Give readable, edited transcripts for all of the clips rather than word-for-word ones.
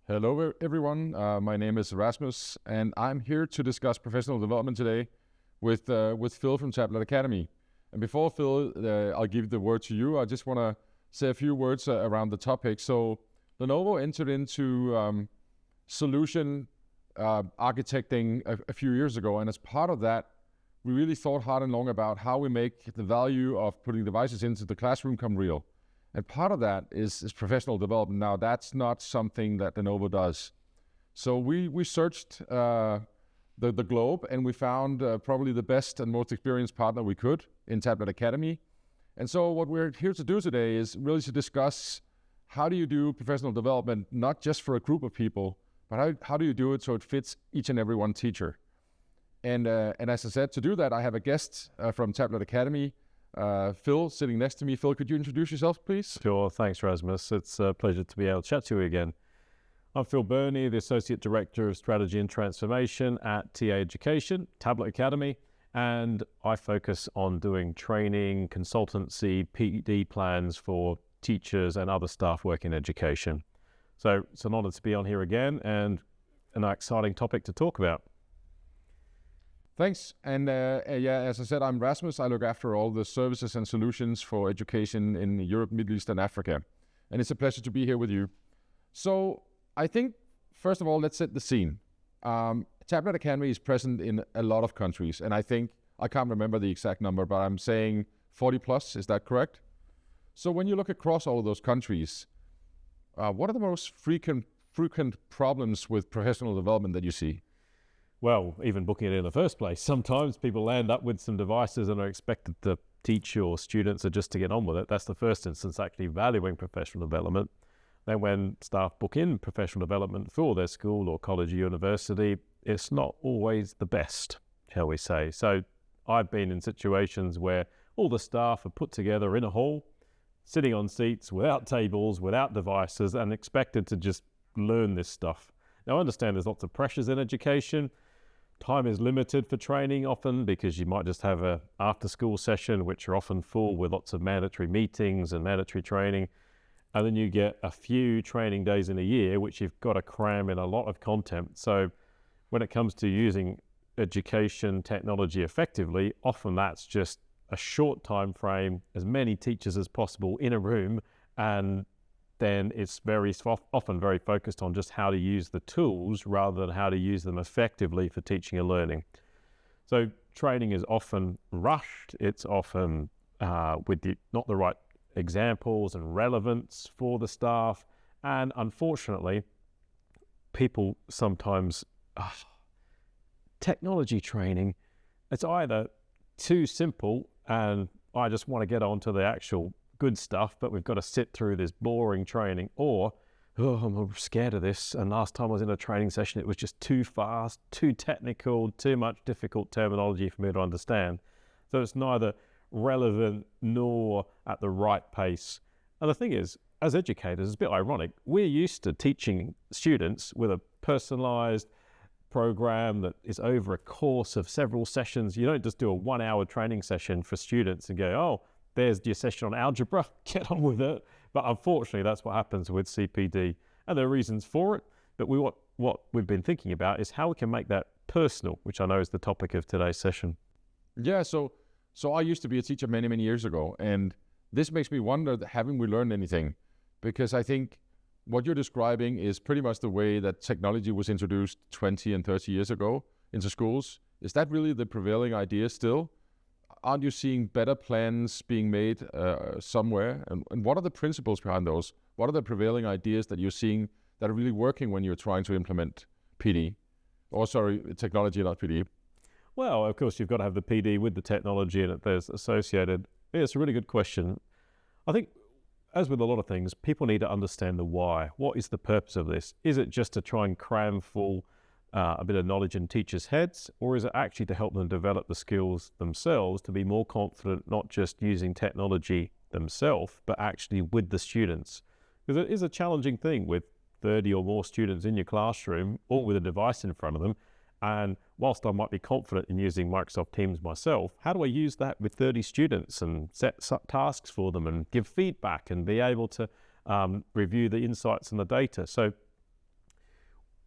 Hello, everyone. My name is Rasmus, and I'm here to discuss professional development today with Phil from Tablet Academy. And before Phil, I'll give the word to you. I just want to say a few words around the topic. So, Lenovo entered into solution architecting a few years ago, and as part of that, we really thought hard and long about how we make the value of putting devices into the classroom come real. And part of that is professional development. Now, that's not something that Lenovo does. So we searched the globe, and we found probably the best and most experienced partner we could in Tablet Academy. And so what we're here to do today is really to discuss how do you do professional development, not just for a group of people, but how do you do it so it fits each and every one teacher. And as I said, to do that, I have a guest from Tablet Academy, Phil, sitting next to me. Phil, could you introduce yourself, please? Sure, thanks Rasmus. It's a pleasure to be able to chat to you again. I'm Phil Burney, the Associate Director of Strategy and Transformation at TA Education, Tablet Academy, and I focus on doing training, consultancy, PD plans for teachers and other staff working in education. So it's an honor to be on here again and an exciting topic to talk about. Thanks. And as I said, I'm Rasmus. I look after all the services and solutions for education in Europe, Middle East, and Africa. And it's a pleasure to be here with you. So I think, first of all, let's set the scene. Tablet Academy is present in a lot of countries. And I think, I can't remember the exact number, but I'm saying 40 plus. Is that correct? So when you look across all of those countries, what are the most frequent problems with professional development that you see? Well, even booking it in the first place, sometimes people land up with some devices and are expected to teach your students or just to get on with it. That's the first instance, actually valuing professional development. Then when staff book in professional development for their school or college or university, it's not always the best, shall we say. So I've been in situations where all the staff are put together in a hall, sitting on seats without tables, without devices, and expected to just learn this stuff. Now, I understand there's lots of pressures in education. Time is limited for training often because you might just have a after-school session, which are often full with lots of mandatory meetings and mandatory training. And then you get a few training days in a year, which you've got to cram in a lot of content. So when it comes to using education technology effectively, often that's just a short time frame, as many teachers as possible in a room, and then it's often very focused on just how to use the tools rather than how to use them effectively for teaching and learning. So training is often rushed. It's often with not the right examples and relevance for the staff. And unfortunately, people sometimes, technology training, it's either too simple and I just want to get on to the actual good stuff, but we've got to sit through this boring training, or I'm scared of this, and last time I was in a training session it was just too fast, too technical, too much difficult terminology for me to understand. So it's neither relevant nor at the right pace. And the thing is, as educators, it's a bit ironic, we're used to teaching students with a personalized program that is over a course of several sessions. You don't just do a 1 hour training session for students and go, oh, there's your session on algebra, get on with it. But unfortunately, that's what happens with CPD. And there are reasons for it. But what we've been thinking about is how we can make that personal, which I know is the topic of today's session. Yeah, so I used to be a teacher many, many years ago. And this makes me wonder, haven't we learned anything? Because I think what you're describing is pretty much the way that technology was introduced 20 and 30 years ago into schools. Is that really the prevailing idea still? Aren't you seeing better plans being made somewhere? And what are the principles behind those? What are the prevailing ideas that you're seeing that are really working when you're trying to implement PD? Or sorry, technology, not PD. Well, of course, you've got to have the PD with the technology and there's associated. Yeah, it's a really good question. I think, as with a lot of things, people need to understand the why. What is the purpose of this? Is it just to try and cram full a bit of knowledge in teachers' heads, or is it actually to help them develop the skills themselves to be more confident, not just using technology themselves, but actually with the students? Because it is a challenging thing with 30 or more students in your classroom, all with a device in front of them. And whilst I might be confident in using Microsoft Teams myself, how do I use that with 30 students and set tasks for them and give feedback and be able to review the insights and the data? So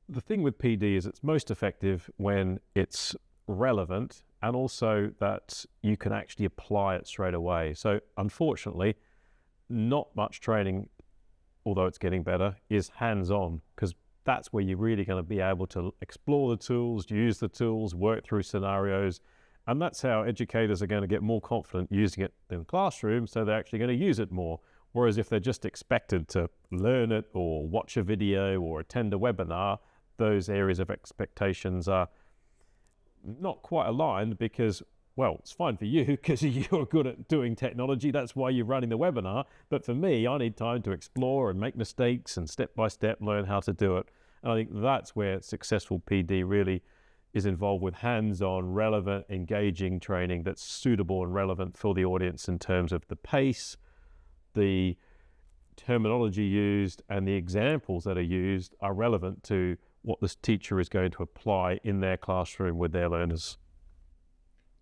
The thing with PD is it's most effective when it's relevant and also that you can actually apply it straight away. So unfortunately, not much training, although it's getting better, is hands-on, because that's where you're really going to be able to explore the tools, use the tools, work through scenarios. And that's how educators are going to get more confident using it in the classroom, so they're actually going to use it more. Whereas if they're just expected to learn it or watch a video or attend a webinar, those areas of expectations are not quite aligned because, well, it's fine for you because you're good at doing technology. That's why you're running the webinar. But for me, I need time to explore and make mistakes and step-by-step learn how to do it. And I think that's where successful PD really is involved with hands-on, relevant, engaging training that's suitable and relevant for the audience in terms of the pace, the terminology used, and the examples that are used are relevant to what this teacher is going to apply in their classroom with their learners.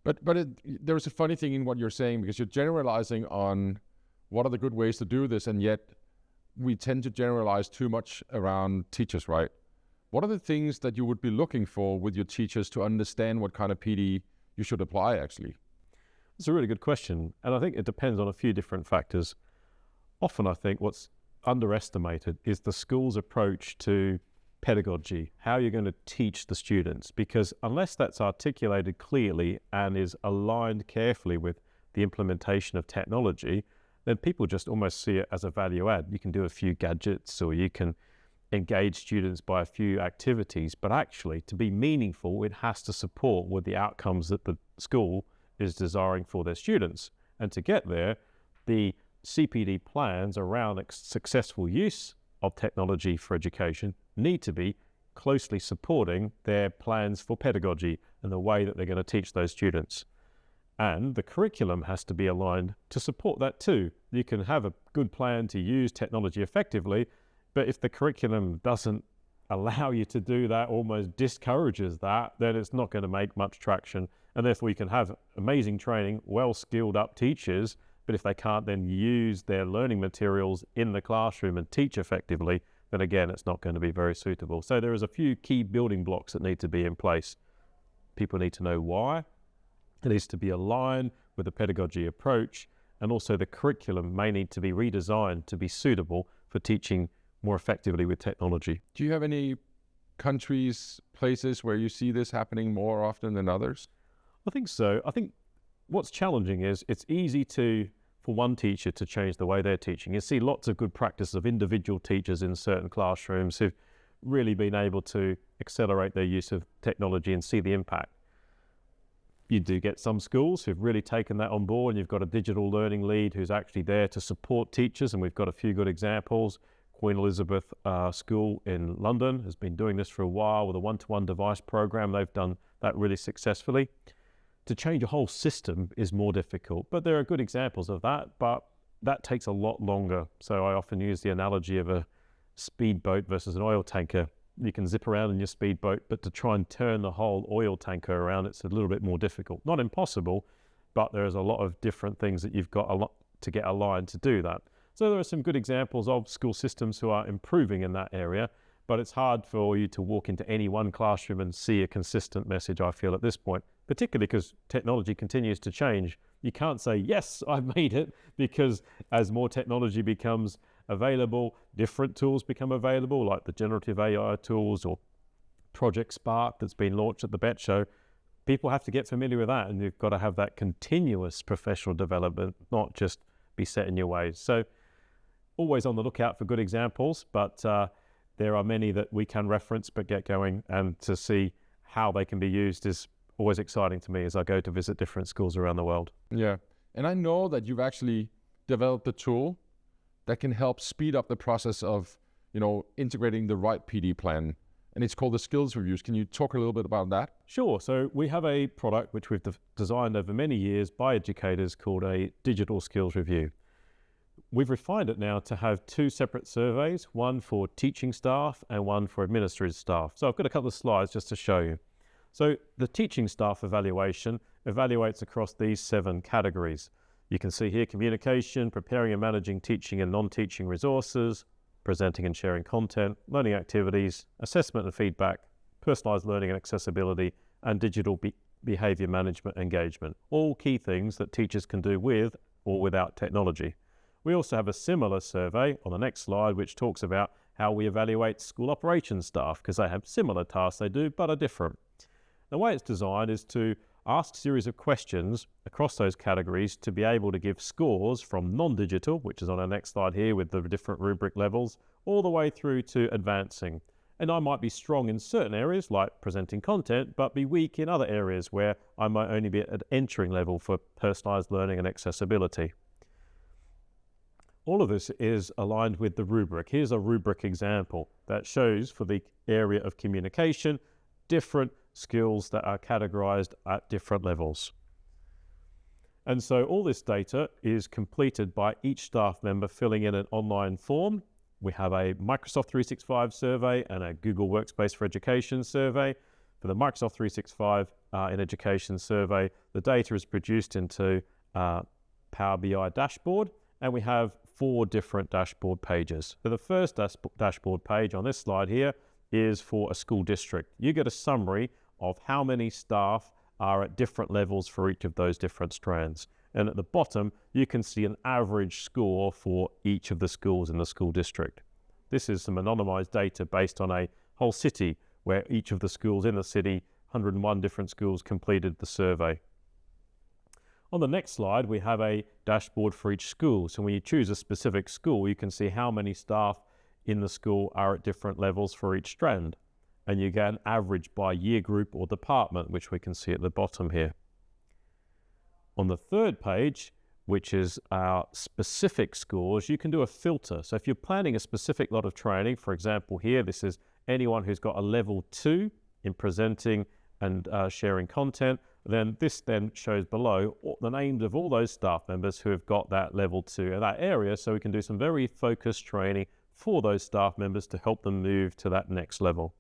But there's a funny thing in what you're saying, because you're generalizing on what are the good ways to do this, and yet we tend to generalize too much around teachers, right? What are the things that you would be looking for with your teachers to understand what kind of PD you should apply, actually? It's a really good question, and I think it depends on a few different factors. Often I think what's underestimated is the school's approach to pedagogy, how you're going to teach the students, because unless that's articulated clearly and is aligned carefully with the implementation of technology, then people just almost see it as a value add. You can do a few gadgets or you can engage students by a few activities, but actually to be meaningful, it has to support with the outcomes that the school is desiring for their students. And to get there, the CPD plans around successful use of technology for education need to be closely supporting their plans for pedagogy and the way that they're going to teach those students. And the curriculum has to be aligned to support that too. You can have a good plan to use technology effectively, but if the curriculum doesn't allow you to do that, almost discourages that, then it's not going to make much traction. And therefore you can have amazing training, well-skilled up teachers, but if they can't then use their learning materials in the classroom and teach effectively, then again, it's not going to be very suitable. So there is a few key building blocks that need to be in place. People need to know why. It needs to be aligned with the pedagogy approach, and also the curriculum may need to be redesigned to be suitable for teaching more effectively with technology. Do you have any countries, places where you see this happening more often than others? I think so. I think what's challenging is it's easy for one teacher to change the way they're teaching. You see lots of good practice of individual teachers in certain classrooms who've really been able to accelerate their use of technology and see the impact. You do get some schools who've really taken that on board, and you've got a digital learning lead who's actually there to support teachers, and we've got a few good examples. Queen Elizabeth School in London has been doing this for a while with a one-to-one device program. They've done that really successfully. To change a whole system is more difficult, but there are good examples of that, but that takes a lot longer. So I often use the analogy of a speedboat versus an oil tanker. You can zip around in your speedboat, but to try and turn the whole oil tanker around, it's a little bit more difficult. Not impossible, but there's a lot of different things that you've got a lot to get aligned to do that. So there are some good examples of school systems who are improving in that area, but it's hard for you to walk into any one classroom and see a consistent message, I feel, at this point, particularly because technology continues to change. You can't say, yes, I've made it, because as more technology becomes available, different tools become available, like the generative AI tools or Project Spark that's been launched at the BET Show. People have to get familiar with that, and you've got to have that continuous professional development, not just be set in your ways. So always on the lookout for good examples, but there are many that we can reference but get going, and to see how they can be used is always exciting to me as I go to visit different schools around the world. Yeah, and I know that you've actually developed a tool that can help speed up the process of, integrating the right PD plan, and it's called the skills reviews. Can you talk a little bit about that? Sure. So we have a product which we've designed over many years by educators called a digital skills review. We've refined it now to have two separate surveys, one for teaching staff and one for administrative staff. So I've got a couple of slides just to show you. So the teaching staff evaluation evaluates across these 7 categories. You can see here communication, preparing and managing teaching and non-teaching resources, presenting and sharing content, learning activities, assessment and feedback, personalized learning and accessibility, and digital behavior management engagement. All key things that teachers can do with or without technology. We also have a similar survey on the next slide, which talks about how we evaluate school operations staff, because they have similar tasks they do, but are different. The way it's designed is to ask a series of questions across those categories to be able to give scores from non-digital, which is on our next slide here with the different rubric levels, all the way through to advancing. And I might be strong in certain areas like presenting content, but be weak in other areas where I might only be at entering level for personalized learning and accessibility. All of this is aligned with the rubric. Here's a rubric example that shows for the area of communication, different skills that are categorized at different levels. And so all this data is completed by each staff member filling in an online form. We have a Microsoft 365 survey and a Google Workspace for Education survey. For the Microsoft 365 in Education survey, the data is produced into Power BI dashboard, and we have 4 different dashboard pages. So the first dashboard page on this slide here is for a school district. You get a summary of how many staff are at different levels for each of those different strands. And at the bottom, you can see an average score for each of the schools in the school district. This is some anonymized data based on a whole city where each of the schools in the city, 101 different schools, completed the survey. On the next slide, we have a dashboard for each school. So when you choose a specific school, you can see how many staff in the school are at different levels for each strand. And you get an average by year group or department, which we can see at the bottom here. On the third page, which is our specific scores, you can do a filter. So if you're planning a specific lot of training, for example here, this is anyone who's got a level 2 in presenting and sharing content, then this then shows below the names of all those staff members who have got that level 2 in that area, so we can do some very focused training for those staff members to help them move to that next level.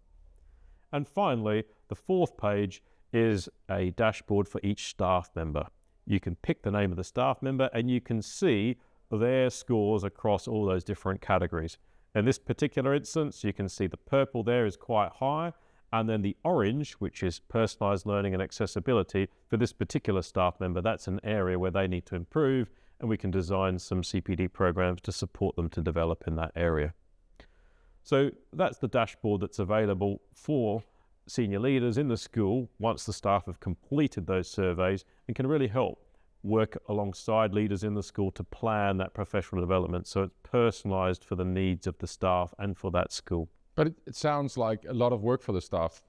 And finally, the fourth page is a dashboard for each staff member. You can pick the name of the staff member and you can see their scores across all those different categories. In this particular instance, you can see the purple there is quite high, and then the orange, which is personalized learning and accessibility, for this particular staff member, that's an area where they need to improve, and we can design some CPD programs to support them to develop in that area. So that's the dashboard that's available for senior leaders in the school once the staff have completed those surveys, and can really help work alongside leaders in the school to plan that professional development so it's personalized for the needs of the staff and for that school. But it sounds like a lot of work for the staff.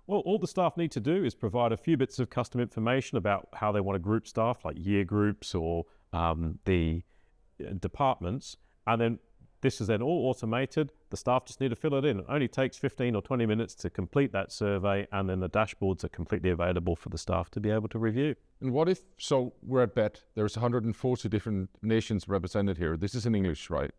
Well, all the staff need to do is provide a few bits of custom information about how they want to group staff, like year groups or the departments, and then this is then all automated. The staff just need to fill it in. It only takes 15 or 20 minutes to complete that survey, and then the dashboards are completely available for the staff to be able to review. And what if, so we're at BET, there's 140 different nations represented here. This is in English, right?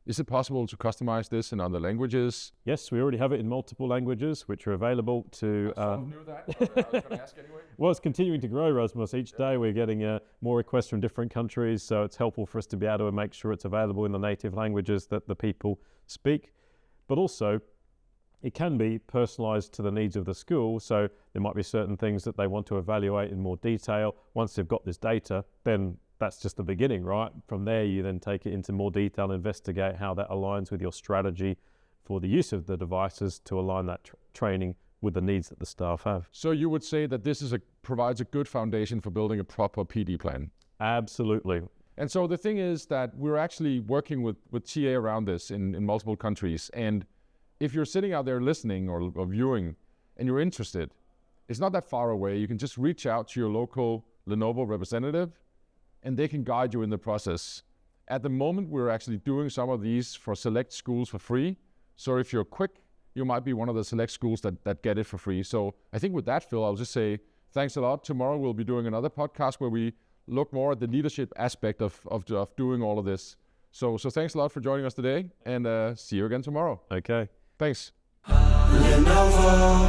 Is it possible to customize this in other languages? Yes, we already have it in multiple languages, which are available to... I knew that, but I was going to ask anyway. Well, it's continuing to grow, Rasmus. Each day we're getting more requests from different countries, so it's helpful for us to be able to make sure it's available in the native languages that the people speak. But also, it can be personalized to the needs of the school, so there might be certain things that they want to evaluate in more detail. Once they've got this data, then that's just the beginning, right? From there, you then take it into more detail, investigate how that aligns with your strategy for the use of the devices to align that training with the needs that the staff have. So you would say that this provides a good foundation for building a proper PD plan? Absolutely. And so the thing is that we're actually working with TA around this in multiple countries. And if you're sitting out there listening or viewing and you're interested, it's not that far away. You can just reach out to your local Lenovo representative and they can guide you in the process. At the moment, we're actually doing some of these for select schools for free. So if you're quick, you might be one of the select schools that get it for free. So I think with that, Phil, I'll just say thanks a lot. Tomorrow we'll be doing another podcast where we look more at the leadership aspect of doing all of this. So thanks a lot for joining us today, and see you again tomorrow. Okay. Thanks. Lenovo.